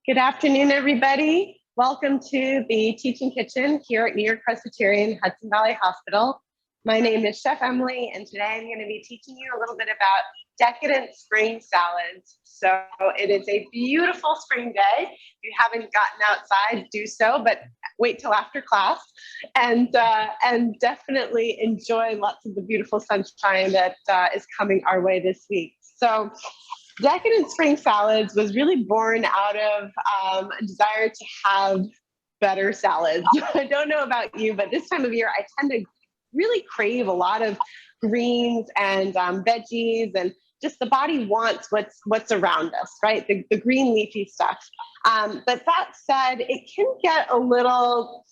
Good afternoon, everybody. Welcome to the Teaching Kitchen here at New York-Presbyterian, Hudson Valley Hospital. My name is Chef Emily, and today I'm going to be teaching you a little bit about decadent spring salads. So it is a beautiful spring day. If you haven't gotten outside, do so, but wait till after class, and definitely enjoy lots of the beautiful sunshine that is coming our way this week. So Decadent Spring Salads was really born out of a desire to have better salads. I don't know about you, but this time of year, I tend to really crave a lot of greens and veggies, and just the body wants what's around us, right? The green leafy stuff. But that said, it can get a little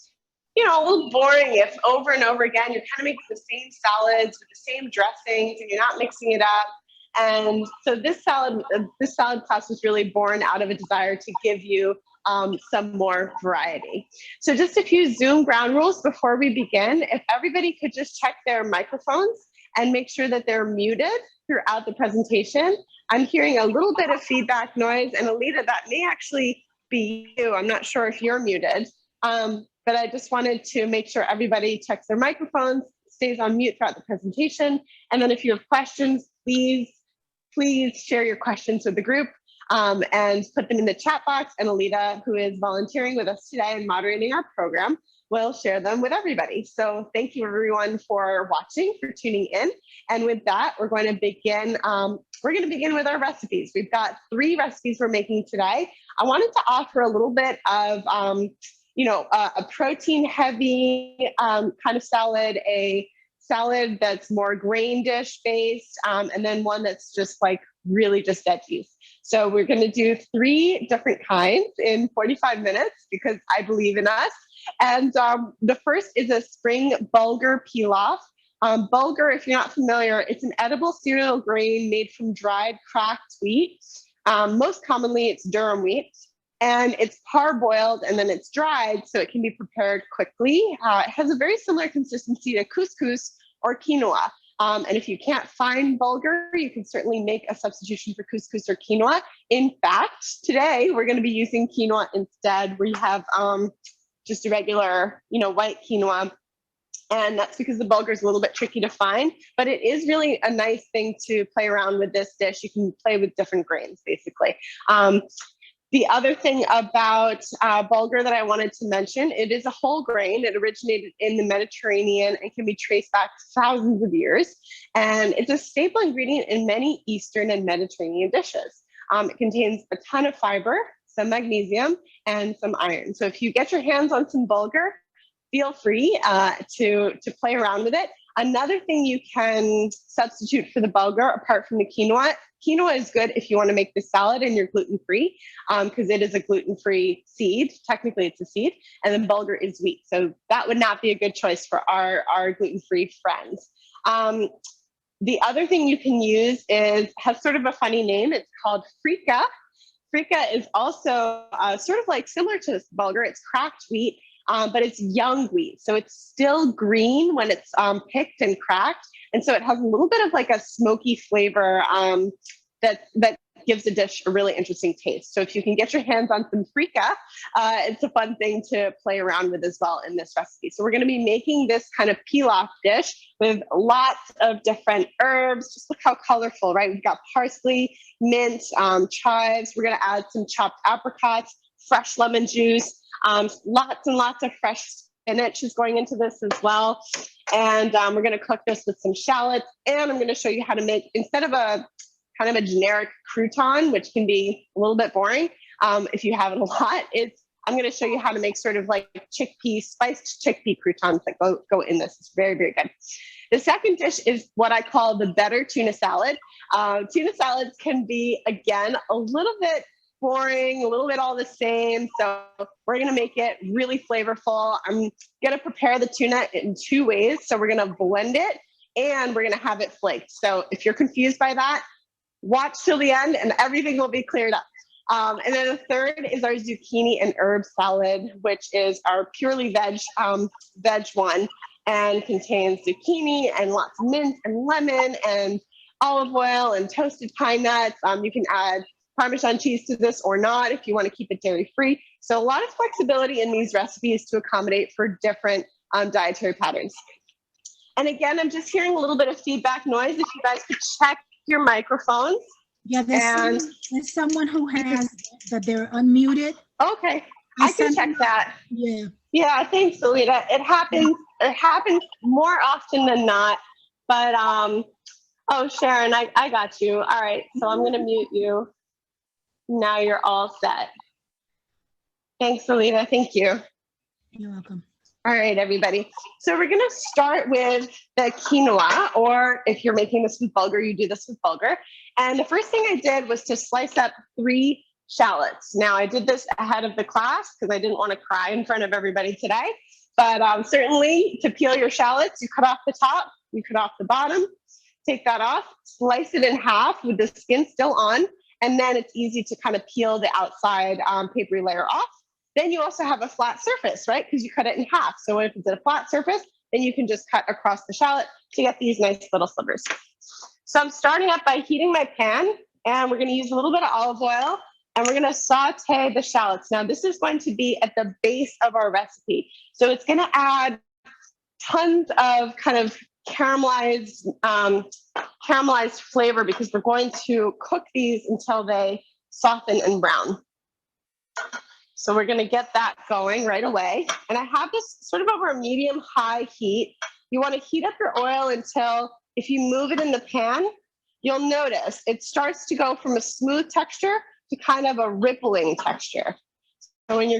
boring if over and over again, you're kind of making the same salads with the same dressings and you're not mixing it up. And so this salad class was really born out of a desire to give you some more variety. So just a few Zoom ground rules before we begin. If everybody could just check their microphones and make sure that they're muted throughout the presentation. I'm hearing a little bit of feedback noise, and Alita, that may actually be you. I'm not sure if you're muted, but I just wanted to make sure everybody checks their microphones, stays on mute throughout the presentation. And then if you have questions, please share your questions with the group and put them in the chat box. And Alita, who is volunteering with us today and moderating our program, will share them with everybody. So thank you everyone for watching, for tuning in. And with that, we're going to begin. We're going to begin with our recipes. We've got 3 recipes we're making today. I wanted to offer a little bit of a protein heavy kind of salad, a salad that's more grain dish based, and then one that's just like really just veggies. So we're going to do 3 different kinds in 45 minutes because I believe in us. And the first is a spring bulgur pilaf. Bulgur, if you're not familiar, it's an edible cereal grain made from dried cracked wheat. Most commonly, it's durum wheat. And it's parboiled and then it's dried, so it can be prepared quickly. It has a very similar consistency to couscous or quinoa. And if you can't find bulgur, you can certainly make a substitution for couscous or quinoa. In fact, today we're going to be using quinoa instead. We have just a regular, white quinoa. And that's because the bulgur is a little bit tricky to find, but it is really a nice thing to play around with this dish. You can play with different grains, basically. The other thing about bulgur that I wanted to mention, it is a whole grain. It originated in the Mediterranean and can be traced back thousands of years. And it's a staple ingredient in many Eastern and Mediterranean dishes. It contains a ton of fiber, some magnesium, and some iron. So if you get your hands on some bulgur, feel free to play around with it. Another thing you can substitute for the bulgur, apart from the quinoa is good if you want to make the salad and you're gluten-free, because it is a gluten-free seed. Technically, it's a seed, and then bulgur is wheat. So that would not be a good choice for our gluten-free friends. The other thing you can use has sort of a funny name. It's called frika. Frika is also sort of like similar to bulgur. It's cracked wheat. But it's young wheat, so it's still green when it's picked and cracked, and so it has a little bit of like a smoky flavor that gives the dish a really interesting taste. So if you can get your hands on some frika, it's a fun thing to play around with as well in this recipe. So we're going to be making this kind of pilaf dish with lots of different herbs. Just look how colorful, right? We've got parsley, mint, chives. We're going to add some chopped apricots, fresh lemon juice. Lots and lots of fresh spinach is going into this as well. And we're going to cook this with some shallots. And I'm going to show you how to make, instead of a kind of a generic crouton, which can be a little bit boring if you have it a lot, I'm going to show you how to make sort of like spiced chickpea croutons that go in this. It's very, very good. The second dish is what I call the better tuna salad. Tuna salads can be, again, a little bit boring, a little bit all the same. So we're going to make it really flavorful. I'm going to prepare the tuna in 2 ways. So we're going to blend it and we're going to have it flaked. So if you're confused by that, watch till the end and everything will be cleared up. And then the third is our zucchini and herb salad, which is our purely veg one, and contains zucchini and lots of mint and lemon and olive oil and toasted pine nuts. You can add Parmesan cheese to this or not, if you want to keep it dairy-free. So a lot of flexibility in these recipes to accommodate for different dietary patterns. And again, I'm just hearing a little bit of feedback noise. If you guys could check your microphones. Yeah, there's someone who has that they're unmuted. Okay, I can check that. Yeah. Yeah, thanks, Alita. It happens more often than not. But oh, Sharon, I got you. All right, so I'm gonna mute you. Now you're all set. Thanks, Alita. Thank you. You're welcome. All right, everybody. So we're gonna start with the quinoa, or if you're making this with bulgur, you do this with bulgur. And the first thing I did was to slice up 3 shallots. Now I did this ahead of the class because I didn't want to cry in front of everybody today. But certainly to peel your shallots, you cut off the top, you cut off the bottom, take that off, slice it in half with the skin still on, and then it's easy to kind of peel the outside papery layer off. Then you also have a flat surface, right? Because you cut it in half. So if it's a flat surface, then you can just cut across the shallot to get these nice little slivers. So I'm starting up by heating my pan, and we're gonna use a little bit of olive oil, and we're gonna saute the shallots. Now this is going to be at the base of our recipe. So it's gonna add tons of kind of caramelized flavor because we're going to cook these until they soften and brown. So we're gonna get that going right away. And I have this sort of over a medium-high heat. You wanna heat up your oil until, if you move it in the pan, you'll notice it starts to go from a smooth texture to kind of a rippling texture. So when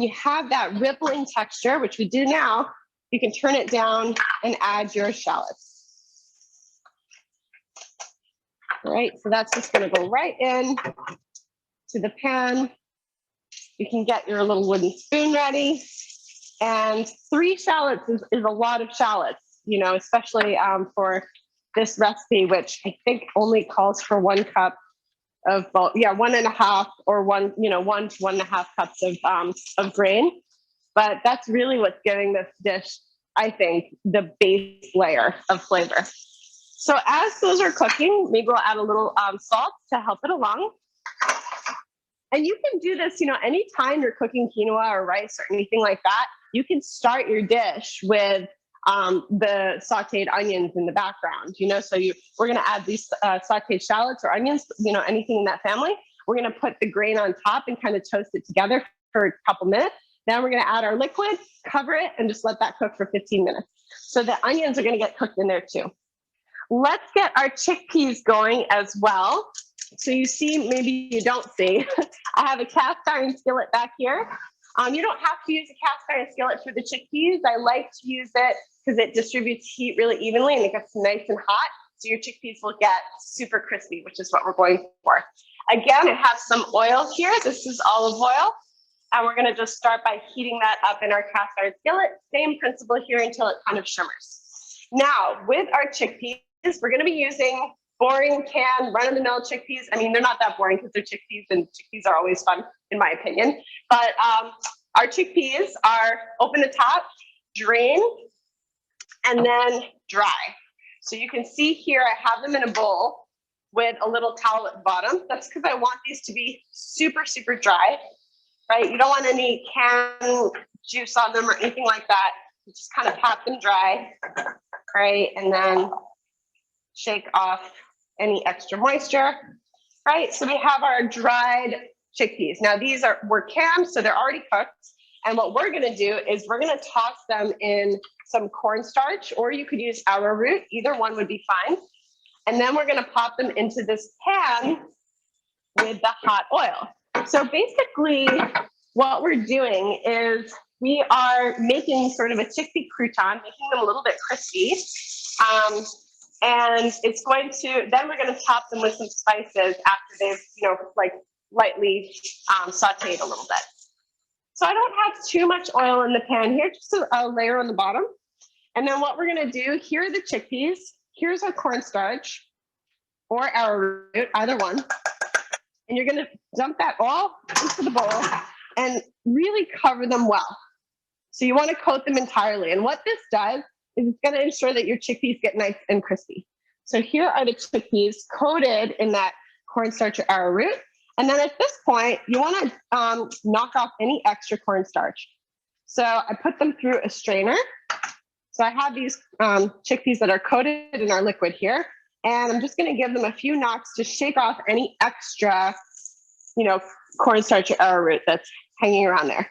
you have that rippling texture, which we do now, you can turn it down and add your shallots. All right, so that's just gonna go right in to the pan. You can get your little wooden spoon ready. And 3 shallots is a lot of shallots, you know, especially for this recipe, which I think only calls for 1 cup of, well, yeah, 1.5 or 1 to 1.5 cups of grain. But that's really what's giving this dish, I think, the base layer of flavor. So as those are cooking, maybe we'll add a little salt to help it along. And you can do this, you know, anytime you're cooking quinoa or rice or anything like that, you can start your dish with the sauteed onions in the background, you know, so we're gonna add these sauteed shallots or onions, you know, anything in that family. We're gonna put the grain on top and kind of toast it together for a couple minutes. Then we're gonna add our liquid, cover it, and just let that cook for 15 minutes. So the onions are gonna get cooked in there too. Let's get our chickpeas going as well. So you see, maybe you don't see, I have a cast iron skillet back here. You don't have to use a cast iron skillet for the chickpeas. I like to use it because it distributes heat really evenly and it gets nice and hot. So your chickpeas will get super crispy, which is what we're going for. Again, I have some oil here. This is olive oil. And we're gonna just start by heating that up in our cast iron skillet. Same principle here until it kind of shimmers. Now, with our chickpeas, we're gonna be using boring canned run-of-the-mill chickpeas. I mean, they're not that boring because they're chickpeas, and chickpeas are always fun, in my opinion. But our chickpeas are open the top, drain, and then dry. So you can see here, I have them in a bowl with a little towel at the bottom. That's because I want these to be super, super dry, right? You don't want any can juice on them or anything like that. You just kind of pat them dry, right? And then shake off any extra moisture, right? So we have our dried chickpeas. Now were canned, so they're already cooked. And what we're gonna do is we're gonna toss them in some cornstarch, or you could use arrowroot, either one would be fine. And then we're gonna pop them into this pan with the hot oil. So basically what we're doing is we are making sort of a chickpea crouton, making them a little bit crispy. And it's going to, then we're going to top them with some spices after they've, you know, like lightly sauteed a little bit. So I don't have too much oil in the pan here, just a layer on the bottom. And then what we're going to do, here are the chickpeas. Here's our cornstarch or arrowroot, either one. And you're going to dump that all into the bowl and really cover them well. So you want to coat them entirely. And what this does is it's going to ensure that your chickpeas get nice and crispy. So here are the chickpeas coated in that cornstarch or arrowroot. And then at this point, you want to knock off any extra cornstarch. So I put them through a strainer. So I have these chickpeas that are coated in our liquid here, and I'm just going to give them a few knocks to shake off any extra, cornstarch or arrowroot that's hanging around there.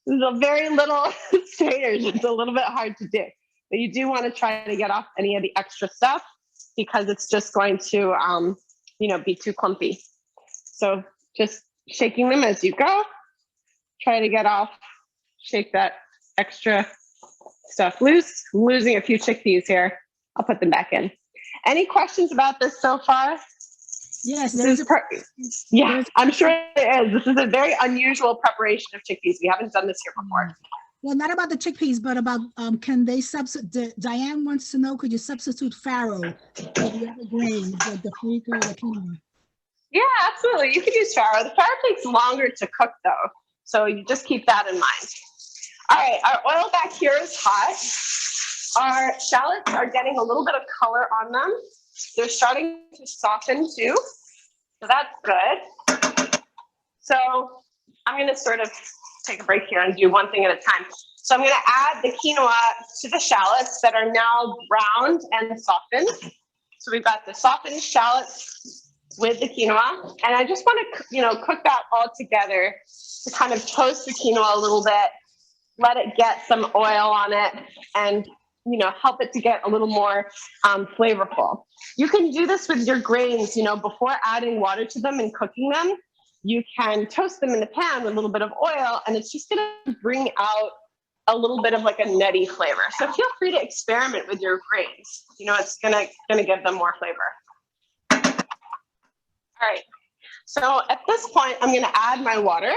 This is a very little strainers. It's a little bit hard to do, but you do want to try to get off any of the extra stuff because it's just going to, be too clumpy. So just shaking them as you go. Try to get off, shake that extra stuff loose. I'm losing a few chickpeas here. I'll put them back in. Any questions about this so far? Yes, I'm sure there is. This is a very unusual preparation of chickpeas. We haven't done this here before. Well, not about the chickpeas, but about can they substitute? Diane wants to know, could you substitute farro with the other grains like the flavorful or the quinoa? Yeah, absolutely. You could use farro. The farro takes longer to cook though, so you just keep that in mind. All right, our oil back here is hot. Our shallots are getting a little bit of color on them. They're starting to soften too, so that's good. So I'm going to sort of take a break here and do one thing at a time. So I'm going to add the quinoa to the shallots that are now browned and softened. So we've got the softened shallots with the quinoa, and I just want to, cook that all together to kind of toast the quinoa a little bit, let it get some oil on it, and help it to get a little more flavorful. You can do this with your grains, before adding water to them and cooking them. You can toast them in the pan with a little bit of oil, and it's just going to bring out a little bit of like a nutty flavor. So feel free to experiment with your grains. It's gonna give them more flavor. All right. So at this point, I'm going to add my water.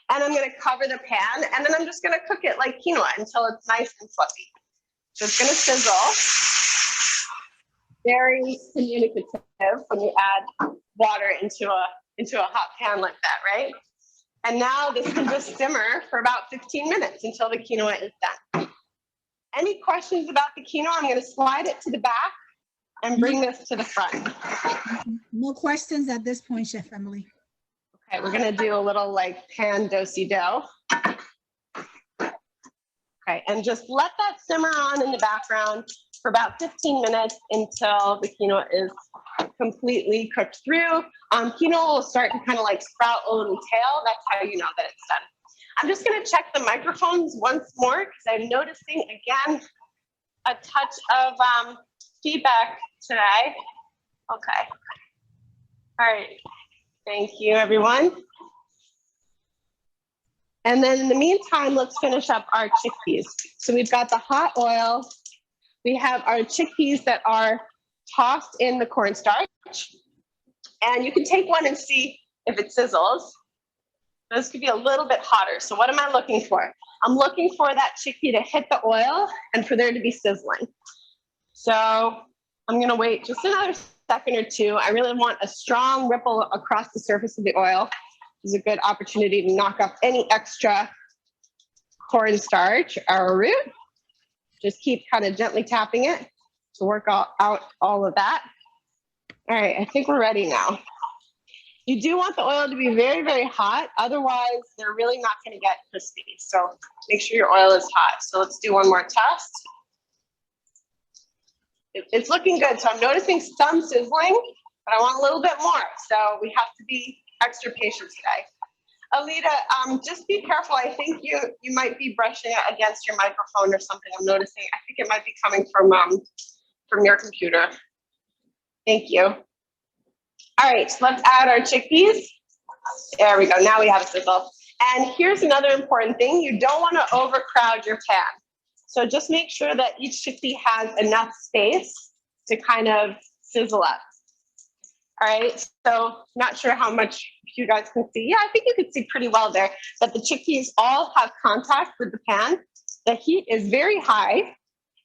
And I'm going to cover the pan, and then I'm just going to cook it like quinoa until it's nice and fluffy. So it's going to sizzle. Very communicative when you add water into a hot pan like that, right? And now this can just simmer for about 15 minutes until the quinoa is done. Any questions about the quinoa? I'm going to slide it to the back and bring this to the front. No questions at this point, Chef Emily. Okay, we're gonna do a little like pan do-si-do. Okay, and just let that simmer on in the background for about 15 minutes until the quinoa is completely cooked through. Quinoa will start to kind of like sprout a little tail. That's how you know that it's done. I'm just gonna check the microphones once more because I'm noticing again a touch of feedback today. Okay. All right. Thank you, everyone. And then in the meantime, let's finish up our chickpeas. So we've got the hot oil. We have our chickpeas that are tossed in the cornstarch. And you can take one and see if it sizzles. This could be a little bit hotter. So what am I looking for? I'm looking for that chickpea to hit the oil and for there to be sizzling. So I'm gonna wait just another second or two. I really want a strong ripple across the surface of the oil. This is a good opportunity to knock off any extra cornstarch or root. Just keep kind of gently tapping it to work out all of that. All right, I think we're ready now. You do want the oil to be very, very hot. Otherwise, they're really not going to get crispy. So make sure your oil is hot. So let's do one more test. It's looking good. So I'm noticing some sizzling, but I want a little bit more. So we have to be extra patient today. Alita, just be careful. I think you might be brushing it against your microphone or something. I'm noticing. I think it might be coming from your computer. Thank you. All right, so let's add our chickpeas. There we go. Now we have a sizzle. And here's another important thing. You don't want to overcrowd your pan. So just make sure that each chickpea has enough space to kind of sizzle up. All right, so not sure how much you guys can see. Yeah, I think you can see pretty well there that the chickpeas all have contact with the pan. The heat is very high.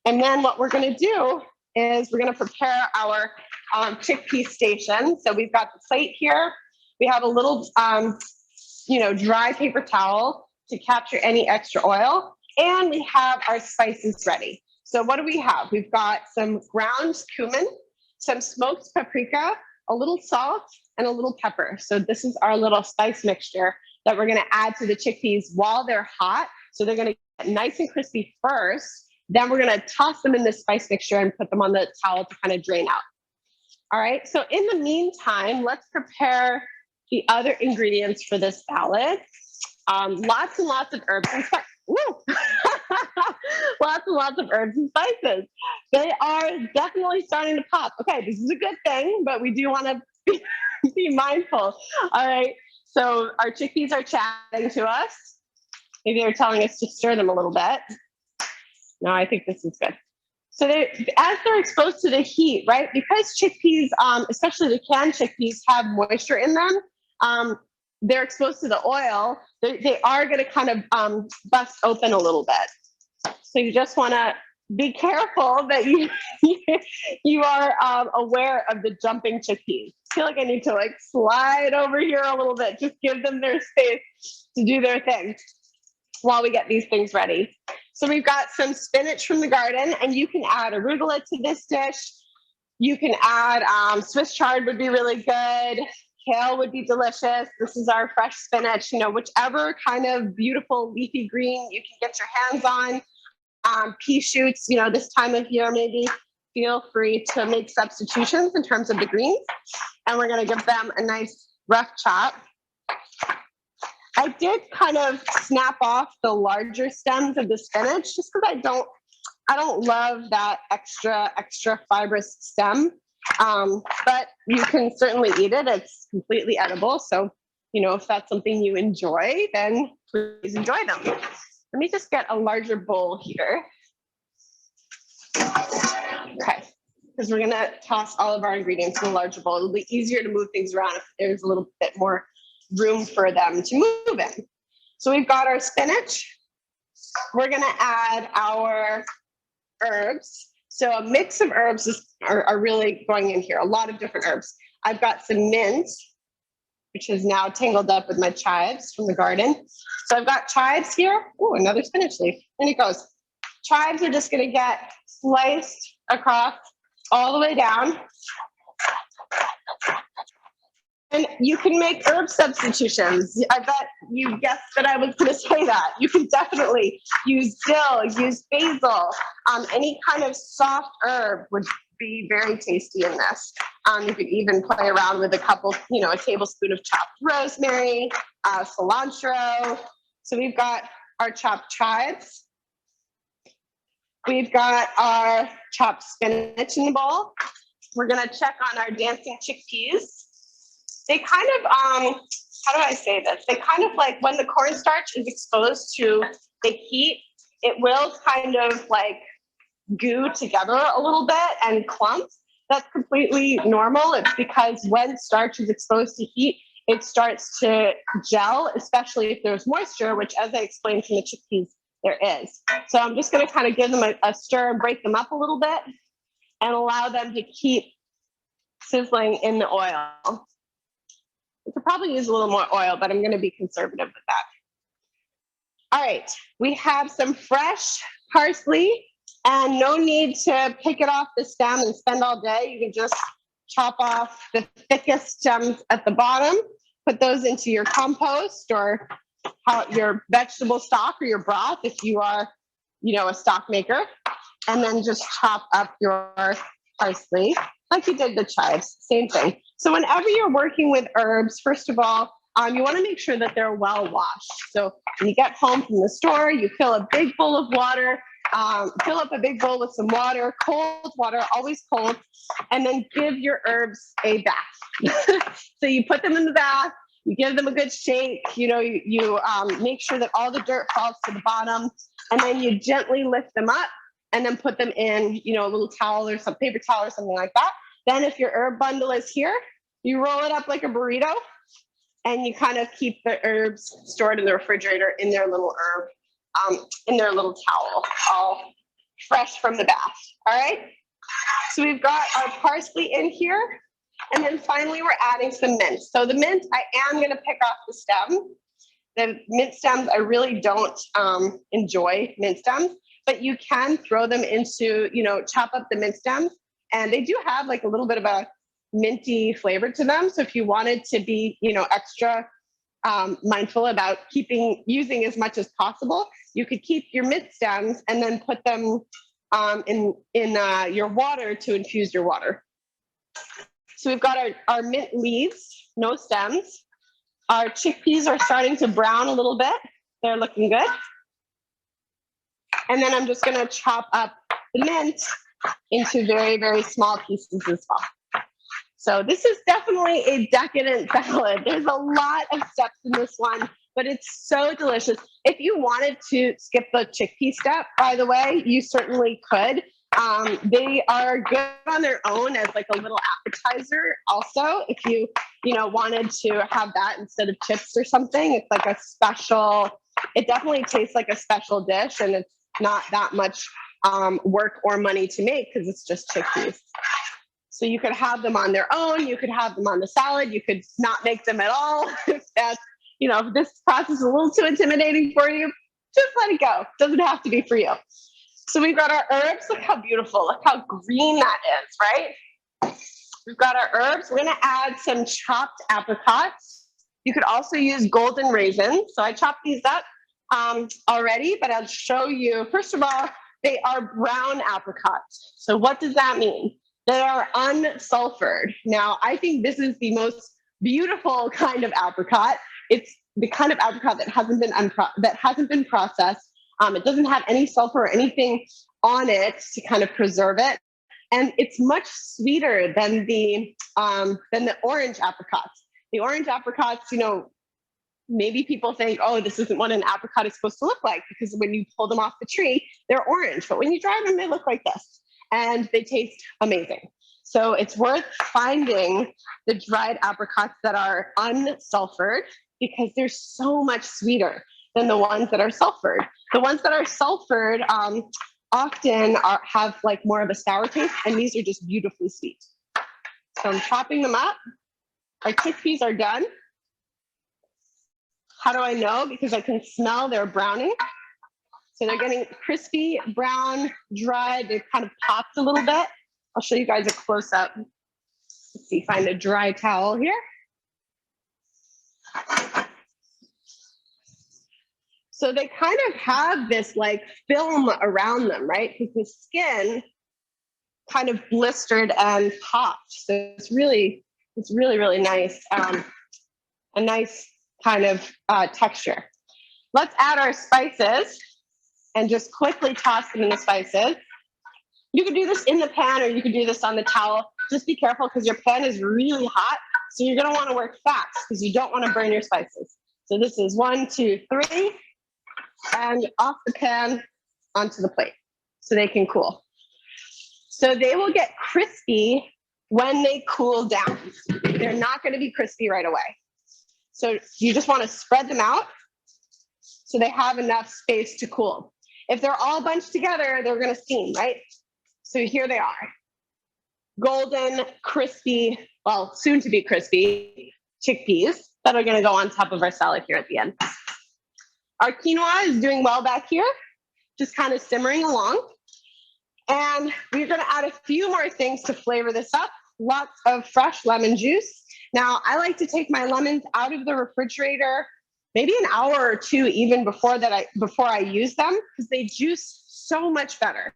And then what we're going to do is we're going to prepare our chickpea station. So we've got the plate here. We have a little, dry paper towel to capture any extra oil. And we have our spices ready. So what do we have? We've got some ground cumin, some smoked paprika, a little salt, and a little pepper. So this is our little spice mixture that we're gonna add to the chickpeas while they're hot. So they're gonna get nice and crispy first. Then we're gonna toss them in this spice mixture and put them on the towel to kind of drain out. All right, so in the meantime, let's prepare the other ingredients for this salad. Lots and lots of herbs and spices. Lots and lots of herbs and spices. They are definitely starting to pop. Okay, this is a good thing, but we do want to be mindful. All right, so our chickpeas are chatting to us. Maybe they're telling us to stir them a little bit. No, I think this is good. So as they're exposed to the heat, right, because chickpeas, especially the canned chickpeas, have moisture in them, they're exposed to the oil, they are going to kind of bust open a little bit. So you just want to be careful that you are aware of the jumping chickpeas. I feel like I need to like slide over here a little bit, just give them their space to do their thing while we get these things ready. So we've got some spinach from the garden, and you can add arugula to this dish. You can add Swiss chard would be really good. Kale would be delicious. This is our fresh spinach, you know, whichever kind of beautiful leafy green you can get your hands on. Pea shoots, you know, this time of year, maybe feel free to make substitutions in terms of the greens. And we're going to give them a nice rough chop. I did kind of snap off the larger stems of the spinach just because I don't love that extra fibrous stem. But you can certainly eat it. It's completely edible. So, you know, if that's something you enjoy, then please enjoy them. Let me just get a larger bowl here. Okay, because we're gonna toss all of our ingredients in a larger bowl. It'll be easier to move things around if there's a little bit more room for them to move in. So we've got our spinach. We're gonna add our herbs. So a mix of herbs are really going in here, a lot of different herbs. I've got some mint, which is now tangled up with my chives from the garden. So I've got chives here. Oh, another spinach leaf. And it goes. Chives are just gonna get sliced across all the way down. And you can make herb substitutions. I bet you guessed that I was going to say that. You can definitely use dill, use basil. Any kind of soft herb would be very tasty in this. You could even play around with a couple, you know, a tablespoon of chopped rosemary, cilantro. So we've got our chopped chives. We've got our chopped spinach in the bowl. We're going to check on our dancing chickpeas. They kind of, how do I say this? They kind of like when the cornstarch is exposed to the heat, it will kind of like goo together a little bit and clump. That's completely normal. It's because when starch is exposed to heat, it starts to gel, especially if there's moisture, which as I explained from the chickpeas, there is. So I'm just going to kind of give them a stir and break them up a little bit and allow them to keep sizzling in the oil. We could probably use a little more oil, but I'm going to be conservative with that. All right, we have some fresh parsley, and no need to pick it off the stem and spend all day. You can just chop off the thickest stems at the bottom, put those into your compost or your vegetable stock or your broth if you are, you know, a stock maker, and then just chop up your parsley like you did the chives, same thing. So whenever you're working with herbs, first of all, you want to make sure that they're well washed. So when you get home from the store, you fill a big bowl of water, fill up a big bowl with some water, cold water, always cold, and then give your herbs a bath. So you put them in the bath, you give them a good shake, you know, you make sure that all the dirt falls to the bottom, and then you gently lift them up and then put them in, you know, a little towel or some paper towel or something like that. Then if your herb bundle is here, you roll it up like a burrito and you kind of keep the herbs stored in the refrigerator in their little herb, in their little towel, all fresh from the bath, all right? So we've got our parsley in here. And then finally, we're adding some mint. So the mint, I am gonna pick off the stem. The mint stems, I really don't enjoy mint stems, but you can throw them into, you know, chop up the mint stems. And they do have like a little bit of a minty flavor to them. So if you wanted to be, extra mindful about using as much as possible, you could keep your mint stems and then put them in your water to infuse your water. So we've got our mint leaves, no stems. Our chickpeas are starting to brown a little bit. They're looking good. And then I'm just going to chop up the mint into very, very small pieces as well. So this is definitely a decadent salad. There's a lot of steps in this one, but it's so delicious. If you wanted to skip the chickpea step, by the way, you certainly could. They are good on their own as like a little appetizer also. If you, wanted to have that instead of chips or something, it's like a special, it definitely tastes like a special dish, and it's not that much work or money to make because it's just chickpeas. So you could have them on their own. You could have them on the salad. You could not make them at all. If that's, if this process is a little too intimidating for you, just let it go. It doesn't have to be for you. So we've got our herbs. Look how beautiful. Look how green that is, right? We've got our herbs. We're going to add some chopped apricots. You could also use golden raisins. So I chopped these up already, but I'll show you. First of all, they are brown apricots. So what does that mean? They are unsulfured. Now, I think this is the most beautiful kind of apricot. It's the kind of apricot that hasn't been processed. It doesn't have any sulfur or anything on it to kind of preserve it, and it's much sweeter than the orange apricots. The orange apricots, maybe people think, oh, this isn't what an apricot is supposed to look like, because when you pull them off the tree, they're orange, but when you dry them, they look like this, and they taste amazing. So it's worth finding the dried apricots that are unsulfured, because they're so much sweeter than the ones that are sulfured. The ones that are sulfured often have like more of a sour taste, and these are just beautifully sweet. So I'm chopping them up. Our chickpeas are done. How do I know? Because I can smell they're browning. So they're getting crispy, brown, dried. They've kind of popped a little bit. I'll show you guys a close-up. Let's see, find a dry towel here. So they kind of have this like film around them, right? Because the skin kind of blistered and popped. So it's really, really nice. A nice kind of texture. Let's add our spices and just quickly toss them in the spices. You can do this in the pan, or you can do this on the towel. Just be careful because your pan is really hot. So you're gonna wanna work fast because you don't wanna burn your spices. So this is 1, 2, 3, and off the pan onto the plate so they can cool. So they will get crispy when they cool down. They're not gonna be crispy right away. So you just wanna spread them out so they have enough space to cool. If they're all bunched together, they're gonna steam, right? So here they are. Golden, crispy, well, soon to be crispy chickpeas that are gonna go on top of our salad here at the end. Our quinoa is doing well back here, just kind of simmering along. And we're gonna add a few more things to flavor this up. Lots of fresh lemon juice. Now, I like to take my lemons out of the refrigerator, maybe an hour or two even before I use them, because they juice so much better.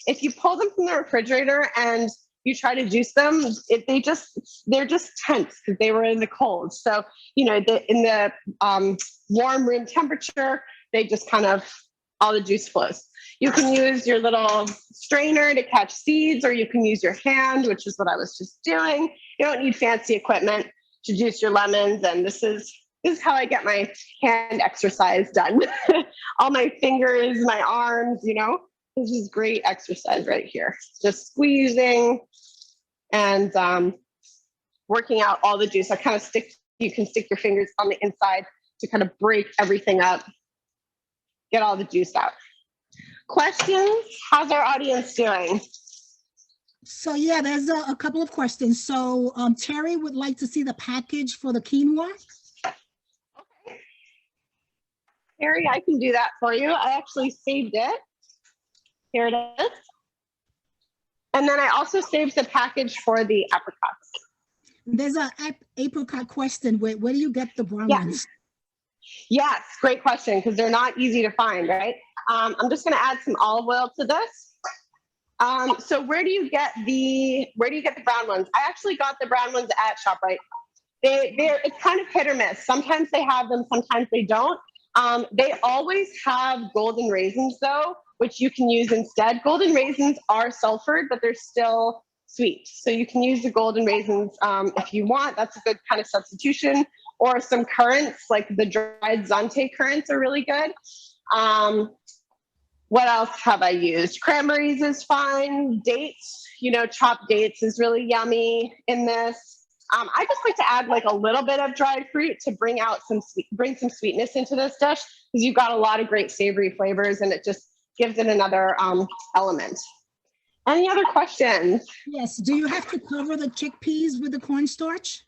If you pull them from the refrigerator and you try to juice them, they're just tense because they were in the cold. So, in the warm room temperature, they just kind of, all the juice flows. You can use your little strainer to catch seeds, or you can use your hand, which is what I was just doing. You don't need fancy equipment to juice your lemons. And this is how I get my hand exercise done. All my fingers, my arms, this is great exercise right here. Just squeezing and working out all the juice. You can stick your fingers on the inside to kind of break everything up, get all the juice out. Questions? How's our audience doing? So yeah, there's a couple of questions. So Terry would like to see the package for the quinoa. Okay. Terry, I can do that for you. I actually saved it. Here it is. And then I also saved the package for the apricots. There's a apricot question. Where do you get the brown ones? Yes, great question, because they're not easy to find, right? I'm just going to add some olive oil to this. So where do you get the brown ones? I actually got the brown ones at ShopRite. It's kind of hit or miss. Sometimes they have them, sometimes they don't. They always have golden raisins though, which you can use instead. Golden raisins are sulfured, but they're still sweet. So you can use the golden raisins if you want. That's a good kind of substitution. Or some currants, like the dried Zante currants are really good. What else have I used? Cranberries is fine. Dates, chopped dates is really yummy in this. I just like to add like a little bit of dried fruit to bring some sweetness into this dish, because you've got a lot of great savory flavors and it just gives it another element. Any other questions? Yes. Do you have to cover the chickpeas with the cornstarch?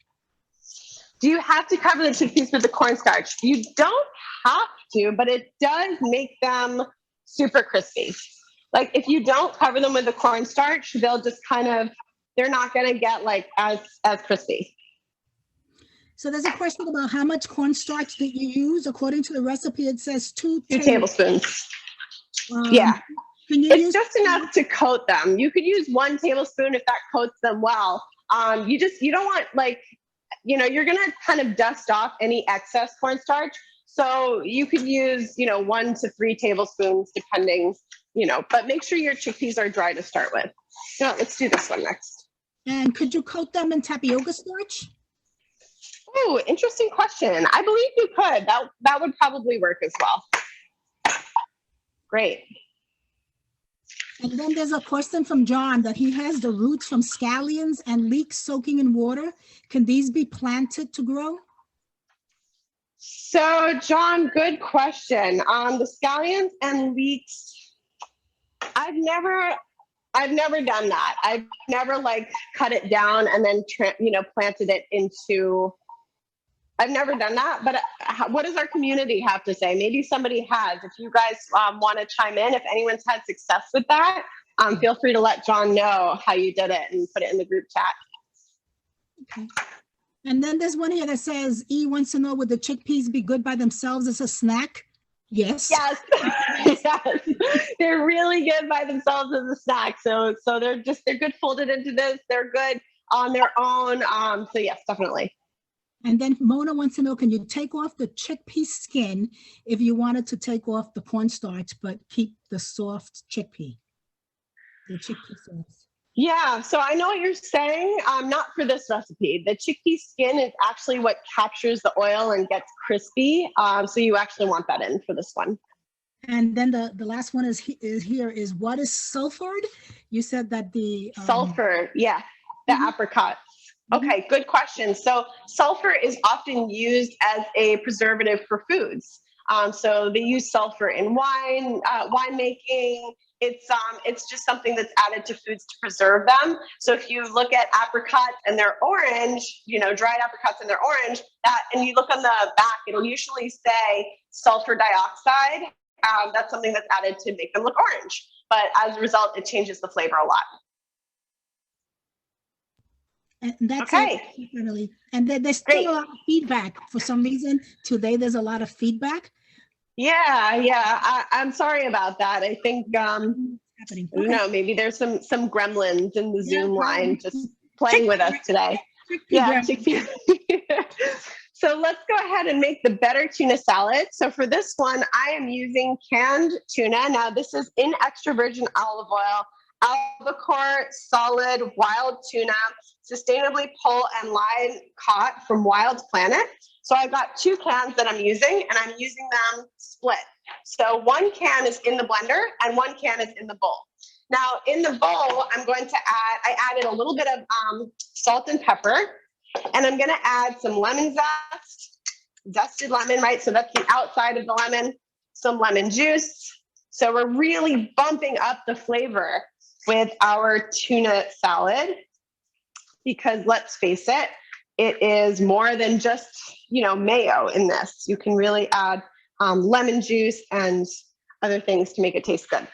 Do you have to cover the chickpeas with the cornstarch? You don't have to, but it does make them super crispy. Like if you don't cover them with the cornstarch, they'll just they're not going to get like as crispy. So there's a question about how much cornstarch that you use. According to the recipe, it says 2 tablespoons. Yeah. It's just enough to coat them. You could use 1 tablespoon if that coats them well. You don't want you're going to kind of dust off any excess cornstarch. So you could use, 1 to 3 tablespoons, depending, but make sure your chickpeas are dry to start with. Let's do this one next. And could you coat them in tapioca starch? Oh, interesting question. I believe you could. That would probably work as well. Great. And then there's a question from John that he has the roots from scallions and leeks soaking in water. Can these be planted to grow? So, John, good question. The scallions and leeks, I've never done that. I've never cut it down and then planted it into. I've never done that. But what does our community have to say? Maybe somebody has. If you guys want to chime in, if anyone's had success with that, feel free to let John know how you did it and put it in the group chat. Okay. And then there's one here that says, E wants to know, would the chickpeas be good by themselves as a snack? Yes. Yes. Yes. They're really good by themselves as a snack. So they're good folded into this. They're good on their own. So yes, definitely. And then Mona wants to know, can you take off the chickpea skin if you wanted to take off the cornstarch, but keep the soft chickpea? The chickpea sauce. Yeah, so I know what you're saying. Not for this recipe. The chickpea skin is actually what captures the oil and gets crispy. So you actually want that in for this one. And then the last one is what is sulfured? You said that the sulfur, yeah, the apricots. Okay, good question. So sulfur is often used as a preservative for foods. So they use sulfur in winemaking. It's just something that's added to foods to preserve them. So if you look at apricots and they're orange, dried apricots and they're orange, and you look on the back, it'll usually say sulfur dioxide. That's something that's added to make them look orange. But as a result, it changes the flavor a lot. And that's okay. It, and there's still a lot of feedback. For some reason, today there's a lot of feedback. Yeah. I'm sorry about that. I think, maybe there's some gremlins in the Zoom line just playing with us today. Chickpea. So let's go ahead and make the better tuna salad. So for this one, I am using canned tuna. Now this is in extra virgin olive oil, albacore, solid, wild tuna, sustainably pull and line caught from Wild Planet. So I've got 2 cans that I'm using, and I'm using them split. So 1 can is in the blender and 1 can is in the bowl. Now in the bowl, I added a little bit of salt and pepper, and I'm gonna add some lemon zest, zested lemon, right? So that's the outside of the lemon, some lemon juice. So we're really bumping up the flavor with our tuna salad, because let's face it, it is more than just, mayo in this. You can really add lemon juice and other things to make it taste good.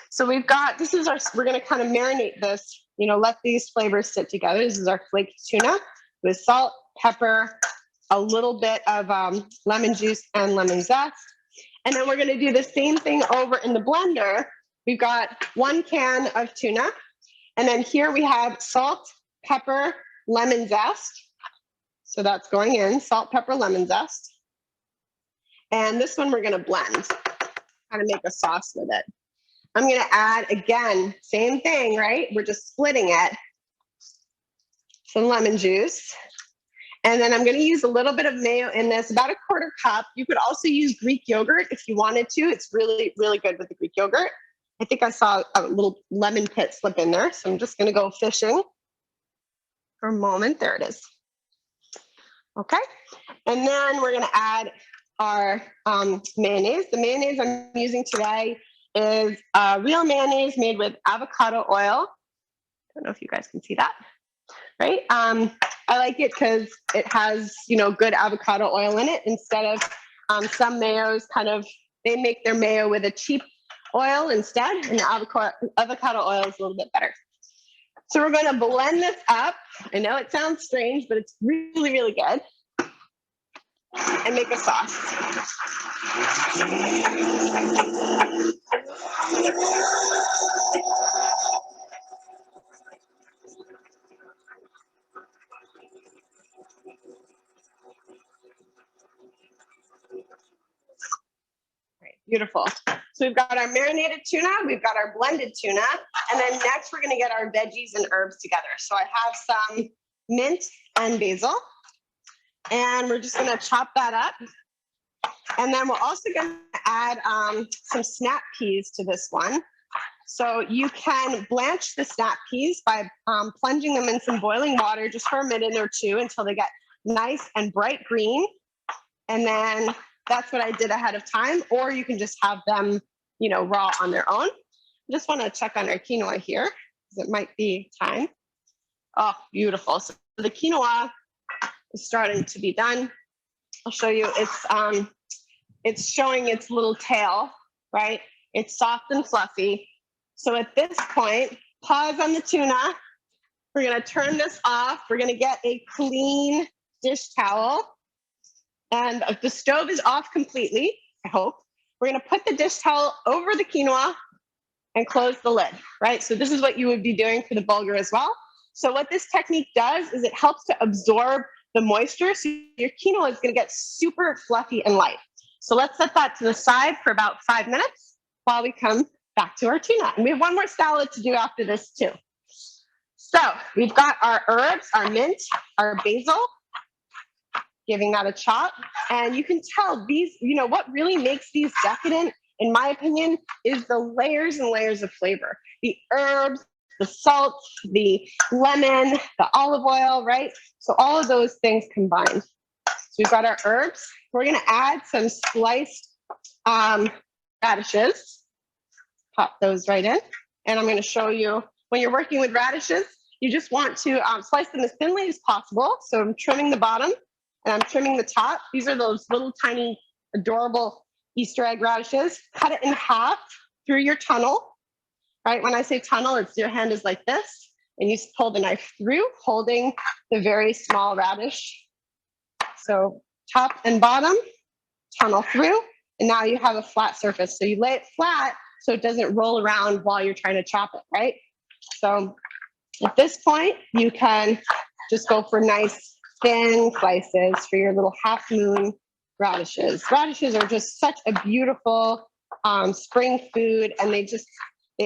So we're gonna kind of marinate this, let these flavors sit together. This is our flaked tuna. with salt, pepper, a little bit of lemon juice and lemon zest. And then we're gonna do the same thing over in the blender. We've got 1 can of tuna. And then here we have salt, pepper, lemon zest. So that's going in, salt, pepper, lemon zest. And this one we're gonna blend, kind of make a sauce with it. I'm gonna add, again, same thing, right? We're just splitting it. Some lemon juice. And then I'm gonna use a little bit of mayo in this, about a 1/4 cup. You could also use Greek yogurt if you wanted to. It's really, really good with the Greek yogurt. I think I saw a little lemon pit slip in there. So I'm just gonna go fishing for a moment. There it is. Okay. And then we're gonna add our mayonnaise. The mayonnaise I'm using today is real mayonnaise made with avocado oil. I don't know if you guys can see that, right? I like it because it has, you know, good avocado oil in it instead of some mayos they make their mayo with a cheap oil instead, and the avocado oil is a little bit better. So we're going to blend this up. I know it sounds strange, but it's really, really good. And make a sauce. Right, beautiful. So we've got our marinated tuna, we've got our blended tuna, and then next we're gonna get our veggies and herbs together. So I have some mint and basil, and we're just gonna chop that up. And then we're also gonna add some snap peas to this one. So you can blanch the snap peas by plunging them in some boiling water just for a minute or two until they get nice and bright green. And then that's what I did ahead of time, or you can just have them, you know, raw on their own. I just want to check on our quinoa here because it might be time. Oh, beautiful. So the quinoa is starting to be done. I'll show you. It's showing its little tail, right? It's soft and fluffy. So at this point, pause on the tuna. We're going to turn this off. We're going to get a clean dish towel. And the stove is off completely, I hope. We're gonna put the dish towel over the quinoa and close the lid, right? So this is what you would be doing for the bulgur as well. So what this technique does is it helps to absorb the moisture. So your quinoa is gonna get super fluffy and light. So let's set that to the side for about 5 minutes while we come back to our tuna. And we have one more salad to do after this too. So we've got our herbs, our mint, our basil, giving that a chop. And you can tell these, you know, what really makes these decadent, in my opinion, is the layers and layers of flavor. The herbs, the salt, the lemon, the olive oil, right? So all of those things combined. So we've got our herbs. We're gonna add some sliced radishes. Pop those right in. And I'm gonna show you, when you're working with radishes, you just want to slice them as thinly as possible. So I'm trimming the bottom and I'm trimming the top. These are those little tiny, adorable Easter egg radishes. Cut it in half through your tunnel, right? When I say tunnel, it's your hand is like this, and you pull the knife through, holding the very small radish. So top and bottom, tunnel through, and now you have a flat surface. So you lay it flat so it doesn't roll around while you're trying to chop it, right? So at this point, you can just go for nice thin slices for your little half moon radishes. Radishes are just such a beautiful spring food, and they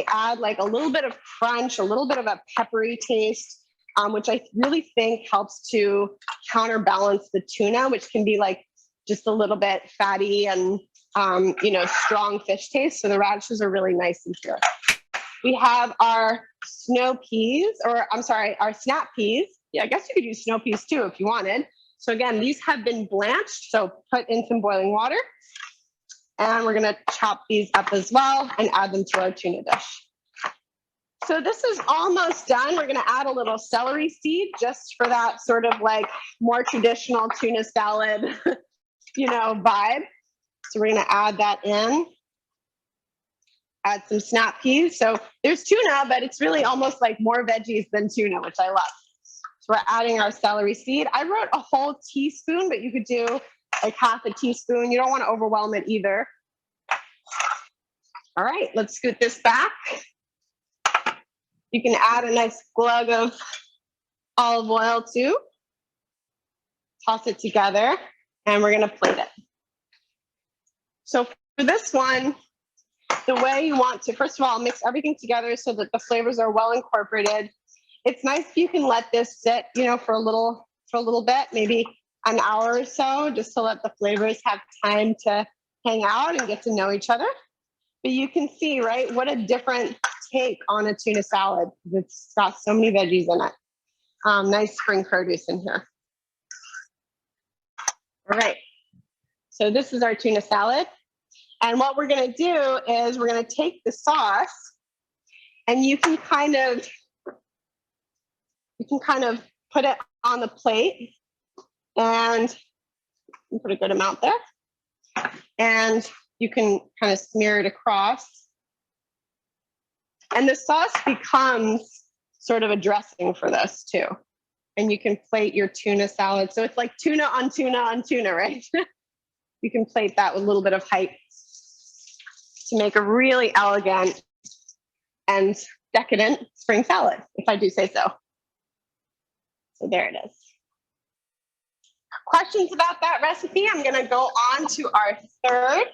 add like a little bit of crunch, a little bit of a peppery taste, which I really think helps to counterbalance the tuna, which can be like just a little bit fatty and you know, strong fish taste. So the radishes are really nice and pure. We have our snow peas, or I'm sorry, our snap peas. Yeah, I guess you could use snow peas too if you wanted. So again, these have been blanched, so put in some boiling water. And we're gonna chop these up as well and add them to our tuna dish. So this is almost done. We're gonna add a little celery seed just for that sort of like more traditional tuna salad, you know, vibe. So we're gonna add that in. Add some snap peas. So there's tuna, but it's really almost like more veggies than tuna, which I love. So we're adding our celery seed. I wrote a whole teaspoon, but you could do like half a teaspoon. You don't want to overwhelm it either. All right, let's scoot this back. You can add a nice glug of olive oil too. Toss it together, and we're gonna plate it. So for this one, the way you want to, first of all, mix everything together so that the flavors are well incorporated. It's nice if you can let this sit, you know, for a little bit, maybe an hour or so, just to let the flavors have time to hang out and get to know each other. But you can see, right, what a different take on a tuna salad. It's got so many veggies in it. Nice spring produce in here. All right, so this is our tuna salad. And what we're gonna do is we're gonna take the sauce, and you can kind of put it on the plate, and you put a good amount there. And you can kind of smear it across. And the sauce becomes sort of a dressing for this too. And you can plate your tuna salad. So it's like tuna on tuna on tuna, right? You can plate that with a little bit of height to make a really elegant and decadent spring salad, if I do say so. So there it is. Questions about that recipe? I'm gonna go on to our third.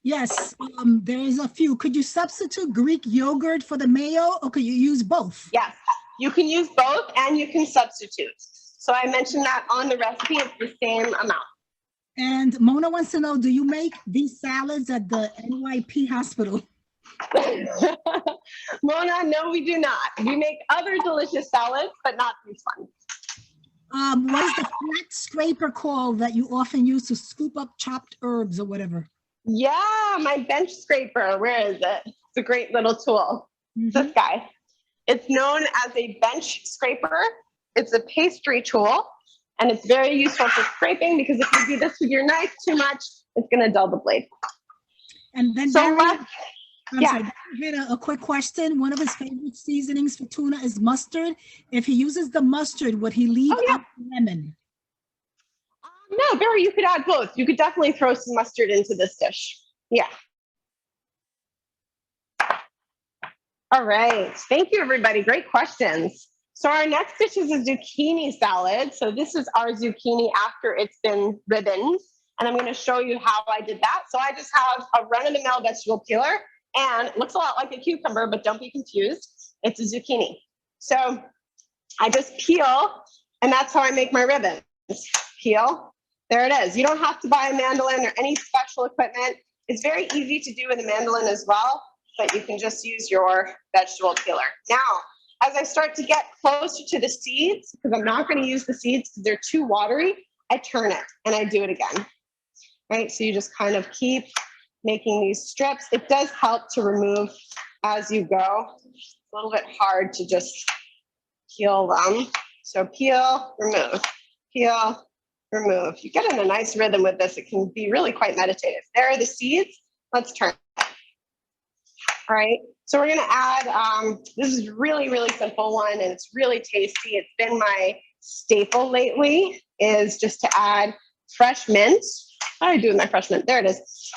Yes, there's a few. Could you substitute Greek yogurt for the mayo, or could you use both? Yes, you can use both and you can substitute. So I mentioned that on the recipe, it's the same amount. And Mona wants to know, do you make these salads at the NYP hospital? Mona, no, we do not. We make other delicious salads, but not these ones. What is the flat scraper called that you often use to scoop up chopped herbs or whatever? Yeah, my bench scraper. Where is it? It's a great little tool. This guy. It's known as a bench scraper. It's a pastry tool, and it's very useful for scraping because if you do this with your knife too much, it's going to dull the blade. And then so Barry, sorry, Barry had a quick question. One of his favorite seasonings for tuna is mustard. If he uses the mustard, would he leave out lemon? No, Barry, you could add both. You could definitely throw some mustard into this dish. Yeah. All right. Thank you, everybody. Great questions. So our next dish is a zucchini salad. So this is our zucchini after it's been ribboned. And I'm going to show you how I did that. So I just have a run-of-the-mill vegetable peeler, and it looks a lot like a cucumber, but don't be confused. It's a zucchini. So I just peel, and that's how I make my ribbons. Peel. There it is. You don't have to buy a mandolin or any special equipment. It's very easy to do with a mandolin as well, but you can just use your vegetable peeler. Now, as I start to get closer to the seeds, because I'm not going to use the seeds because they're too watery, I turn it and I do it again. Right? So you just kind of keep making these strips. It does help to remove as you go. It's a little bit hard to just peel them. So peel, remove, peel, remove. You get in a nice rhythm with this. It can be really quite meditative. There are the seeds. Let's turn. All right. So we're going to add, this is really, really simple one, and it's really tasty. It's been my staple lately, is just to add fresh mint. How do I do with my fresh mint? There it is.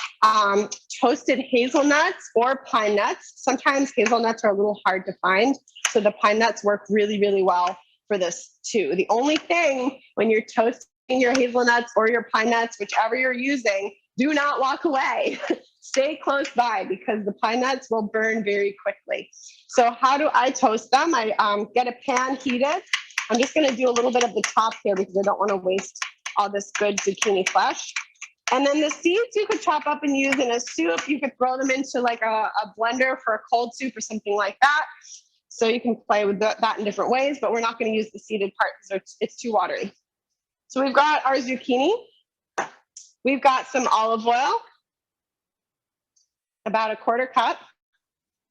Toasted hazelnuts or pine nuts. Sometimes hazelnuts are a little hard to find, so the pine nuts work really, really well for this too. The only thing when you're toasting your hazelnuts or your pine nuts, whichever you're using, do not walk away. Stay close by because the pine nuts will burn very quickly. So how do I toast them? I get a pan heated. I'm just going to do a little bit of the top here because I don't want to waste all this good zucchini flesh. And then the seeds you could chop up and use in a soup. You could throw them into like a blender for a cold soup or something like that. So you can play with that in different ways, but we're not going to use the seeded part because it's too watery. So we've got our zucchini. We've got some olive oil, about a quarter cup,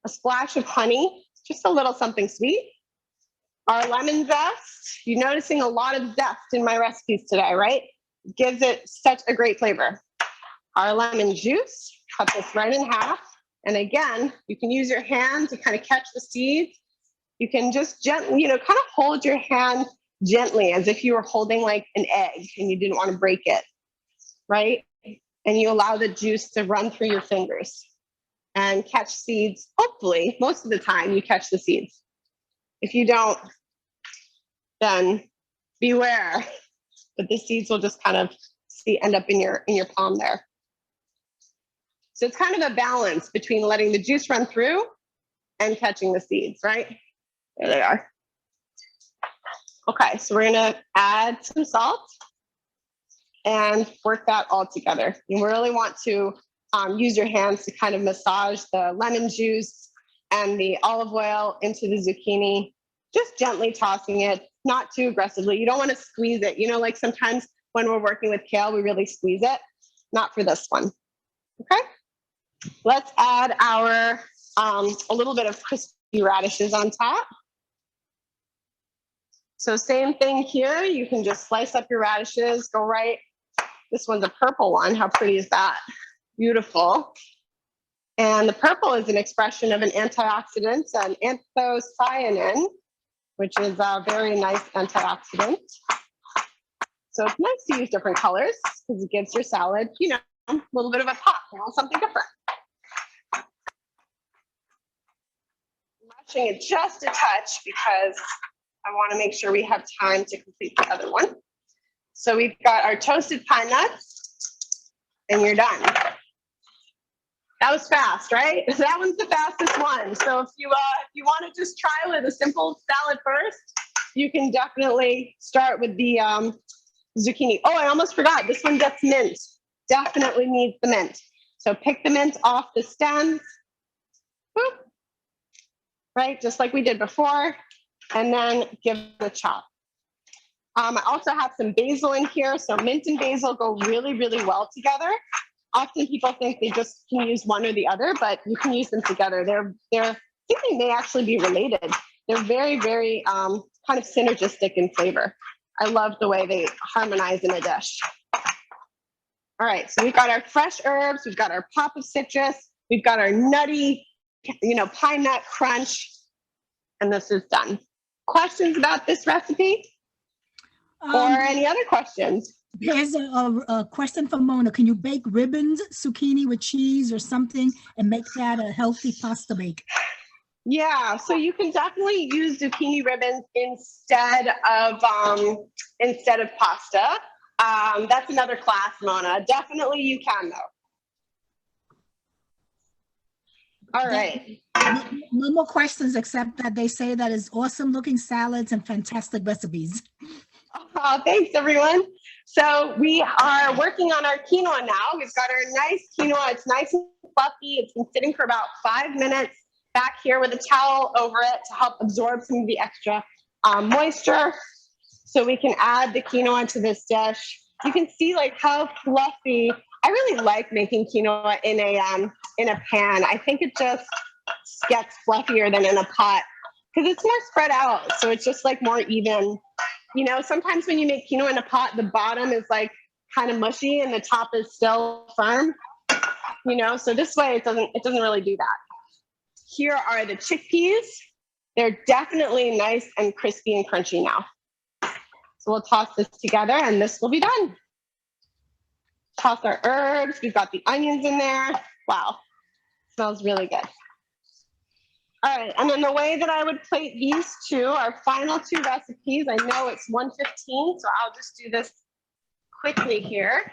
a splash of honey, just a little something sweet. Our lemon zest. You're noticing a lot of zest in my recipes today, right? It gives it such a great flavor. Our lemon juice, cut this right in half. And again, you can use your hand to kind of catch the seeds. You can just gently, kind of hold your hand gently, as if you were holding like an egg and you didn't want to break it, right? And you allow the juice to run through your fingers and catch seeds. Hopefully, most of the time you catch the seeds. If you don't, then beware. But the seeds will just kind of end up in your palm there. So it's kind of a balance between letting the juice run through and catching the seeds, right? There they are. Okay, so we're gonna add some salt and work that all together. You really want to use your hands to kind of massage the lemon juice and the olive oil into the zucchini, just gently tossing it, not too aggressively. You don't want to squeeze it. You know, like sometimes when we're working with kale, we really squeeze it. Not for this one. Okay, let's add our a little bit of crispy radishes on top. So same thing here. You can just slice up your radishes, go right. This one's a purple one. How pretty is that? Beautiful. And the purple is an expression of an antioxidant, an anthocyanin, which is a very nice antioxidant. So it's nice to use different colors because it gives your salad, you know, a little bit of a pop, you know, something different. I'm rushing it just a touch because I want to make sure we have time to complete the other one. So we've got our toasted pine nuts, and you're done. That was fast, right? That one's the fastest one. So if you want to just try with a simple salad first, you can definitely start with the zucchini. Oh, I almost forgot. This one gets mint. Definitely needs the mint. So pick the mint off the stems. Boop. Right, just like we did before. And then give it a chop. I also have some basil in here. So mint and basil go really, really well together. Often people think they just can use one or the other, but you can use them together. I think they may actually be related. They're very, very kind of synergistic in flavor. I love the way they harmonize in a dish. All right, so we've got our fresh herbs, we've got our pop of citrus, we've got our nutty, you know, pine nut crunch, and this is done. Questions about this recipe? Or any other questions? There's a question from Mona. Can you bake ribbons, zucchini with cheese or something and make that a healthy pasta bake? Yeah, so you can definitely use zucchini ribbons instead of pasta. That's another class, Mona. Definitely you can though. All right. No more questions except that they say that it's awesome looking salads and fantastic recipes. Oh, thanks everyone. So we are working on our quinoa now. We've got our nice quinoa. It's nice and fluffy. It's been sitting for about 5 minutes back here with a towel over it to help absorb some of the extra moisture. So we can add the quinoa to this dish. You can see like how fluffy. I really like making quinoa in a pan. I think it just gets fluffier than in a pot because it's more spread out. So it's just like more even. You know, sometimes when you make quinoa in a pot, the bottom is like kind of mushy and the top is still firm. You know, so this way it doesn't really do that. Here are the chickpeas. They're definitely nice and crispy and crunchy now. So we'll toss this together and this will be done. Toss our herbs. We've got the onions in there. Wow, smells really good. All right, and then the way that I would plate these two, our final two recipes, I know it's 1:15, so I'll just do this quickly here.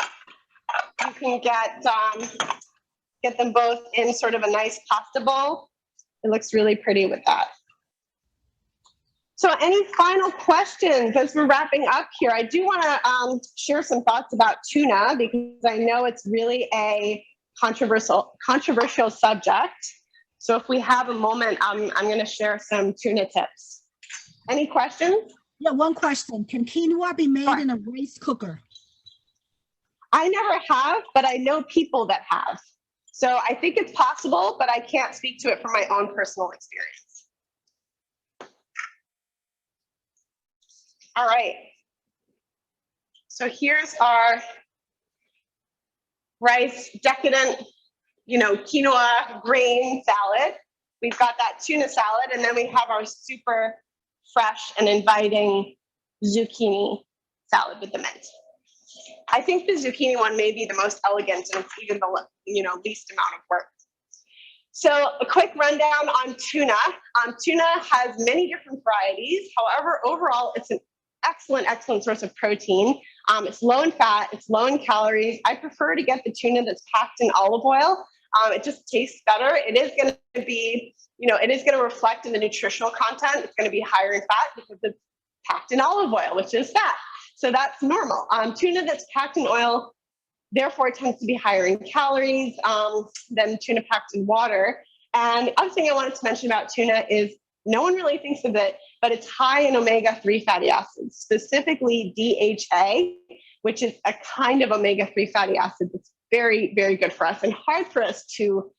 You can get them both in sort of a nice pasta bowl. It looks really pretty with that. So any final questions as we're wrapping up here? I do want to share some thoughts about tuna because I know it's really a controversial subject. So if we have a moment, I'm going to share some tuna tips. Any questions? Yeah, one question. Can quinoa be made in a rice cooker? I never have, but I know people that have. So I think it's possible, but I can't speak to it from my own personal experience. All right. So here's our rice decadent, you know, quinoa grain salad. we've got that tuna salad, and then we have our super fresh and inviting zucchini salad with the mint. I think the zucchini one may be the most elegant, and it's even the least amount of work. So a quick rundown on tuna. Tuna has many different varieties. However, overall, it's an excellent source of protein. It's low in fat, it's low in calories. I prefer to get the tuna that's packed in olive oil. It just tastes better. It is going to be, it is going to reflect in the nutritional content. It's going to be higher in fat because it's packed in olive oil, which is fat. So that's normal. Tuna that's packed in oil, therefore, it tends to be higher in calories than tuna packed in water. And the other thing I wanted to mention about tuna is no one really thinks of it, but it's high in omega-3 fatty acids, specifically DHA, which is a kind of omega-3 fatty acid that's very, very good for us and hard for us to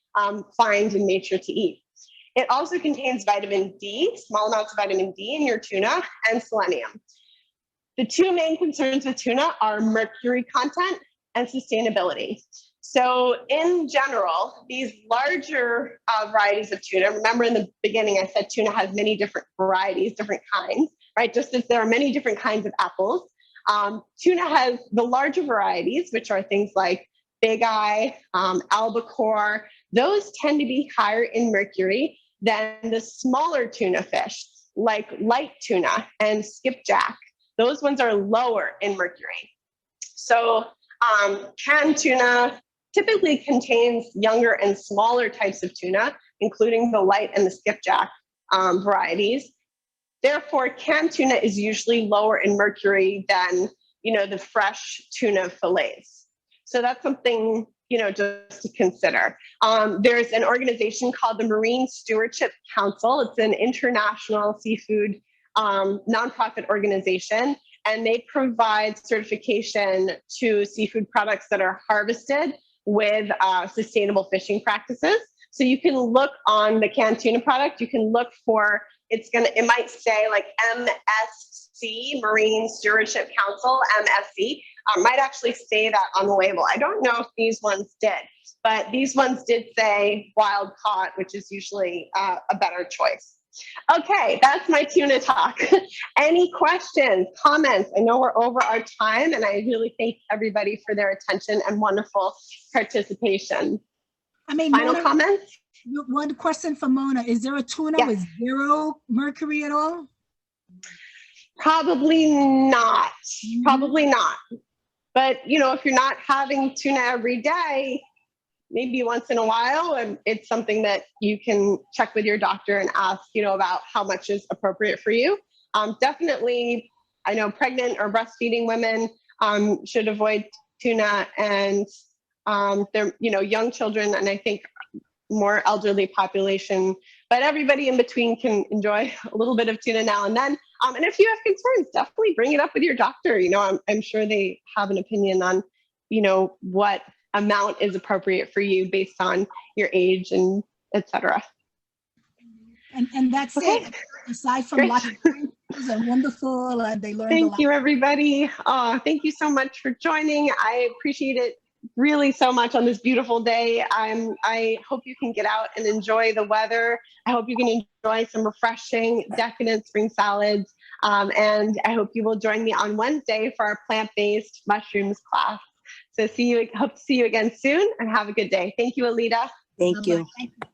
find in nature to eat. It also contains vitamin D, small amounts of vitamin D in your tuna, and selenium. The two main concerns with tuna are mercury content and sustainability. So in general, these larger varieties of tuna, remember in the beginning, I said tuna has many different varieties, different kinds, right? Just as there are many different kinds of apples. Tuna has the larger varieties, which are things like Big Eye, albacore. Those tend to be higher in mercury than the smaller tuna fish, like light tuna and skipjack. Those ones are lower in mercury. So canned tuna typically contains younger and smaller types of tuna, including the light and the skipjack varieties. Therefore, canned tuna is usually lower in mercury than, the fresh tuna fillets. So that's something, just to consider. There's an organization called the Marine Stewardship Council. It's an international seafood nonprofit organization, and they provide certification to seafood products that are harvested with sustainable fishing practices. So you can look on the canned tuna product, you can look for, it might say like MSC, Marine Stewardship Council, MSC, might actually say that on the label. I don't know if these ones did, but these ones did say wild caught, which is usually a better choice. Okay, that's my tuna talk. Any questions, comments? I know we're over our time, and I really thank everybody for their attention and wonderful participation. Final Mona, comments? One question for Mona. Is there a tuna with 0 mercury at all? Probably not. Probably not. But, if you're not having tuna every day, maybe once in a while, and it's something that you can check with your doctor and ask, about how much is appropriate for you. Definitely, I know pregnant or breastfeeding women should avoid tuna, and they're, young children, and I think more elderly population, but everybody in between can enjoy a little bit of tuna now and then. And if you have concerns, definitely bring it up with your doctor. I'm sure they have an opinion on, what amount is appropriate for you based on your age and etc. And that's okay. it. Aside from lots of things are wonderful, they learned a lot. Thank you, everybody. Thank you so much for joining. I appreciate it really so much on this beautiful day. I hope you can get out and enjoy the weather. I hope you can enjoy some refreshing, decadent spring salads. And I hope you will join me on Wednesday for our plant-based mushrooms class. So hope to see you again soon, and have a good day. Thank you, Alita. Thank you. Thank you.